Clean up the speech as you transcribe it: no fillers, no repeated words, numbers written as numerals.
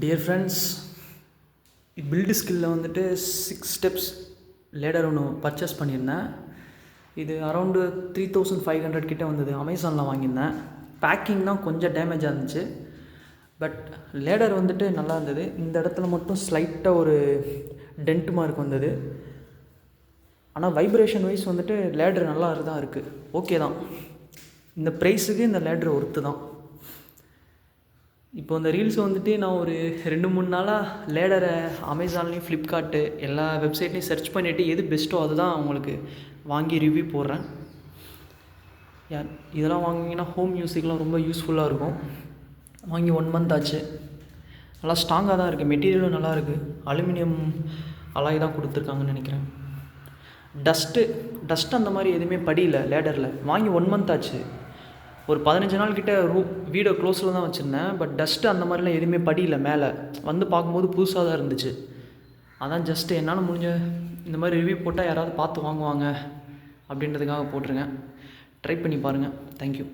Dear friends, build ஸ்கில்லில் வந்துட்டு 6 steps ladder ஒன்று purchase பண்ணியிருந்தேன். இது அரௌண்டு 3500 கிட்டே வந்தது. அமேசானில் வாங்கியிருந்தேன். பேக்கிங் தான் கொஞ்சம் டேமேஜாக இருந்துச்சு. பட் லேடர் வந்துட்டு நல்லா இருந்தது. இந்த இடத்துல மட்டும் ஸ்லைட்டாக ஒரு டென்ட் மார்க் வந்தது. ஆனால் வைப்ரேஷன் வைஸ் வந்துட்டு லேடர் நல்லா தான் இருக்குது. ஓகே தான். இந்த ப்ரைஸுக்கு இந்த லேடர் ஒர்த்து தான். இப்போ இந்த ரீல்ஸ் வந்துட்டு நான் ஒரு 2-3 நாளாக லேடரை அமேசான்லேயும் ஃப்ளிப்கார்ட்டு எல்லா வெப்சைட்லேயும் சர்ச் பண்ணிவிட்டு எது பெஸ்ட்டோ அதுதான் உங்களுக்கு வாங்கி ரிவ்யூ போடுறேன். இதெல்லாம் வாங்கிங்கன்னா ஹோம் மியூசிக்லாம் ரொம்ப யூஸ்ஃபுல்லாக இருக்கும். வாங்கி 1 மந்த் ஆச்சு. நல்லா ஸ்ட்ராங்காக தான் இருக்குது. மெட்டீரியலும் நல்லா இருக்குது. அலுமினியம் அலாய் தான் கொடுத்துருக்காங்கன்னு நினைக்கிறேன். டஸ்ட்டு அந்த மாதிரி எதுவுமே படியில்லை லேடரில். வாங்கி 1 மந்த் ஆச்சு. ஒரு 15 நாள் கிட்டே வீடை க்ளோஸில் தான் வச்சுருந்தேன். பட் டஸ்ட்டு அந்த மாதிரிலாம் எதுவுமே படியில்லை. மேலே வந்து பார்க்கும்போது புதுசாக தான் இருந்துச்சு. அதான் ஜஸ்ட்டு என்னால் முடிஞ்ச இந்த மாதிரி ரிவ்யூ போட்டால் யாராவது பார்த்து வாங்குவாங்க அப்படின்றதுக்காக போட்டிருங்க. ட்ரை பண்ணி பாருங்கள். தேங்க்யூ.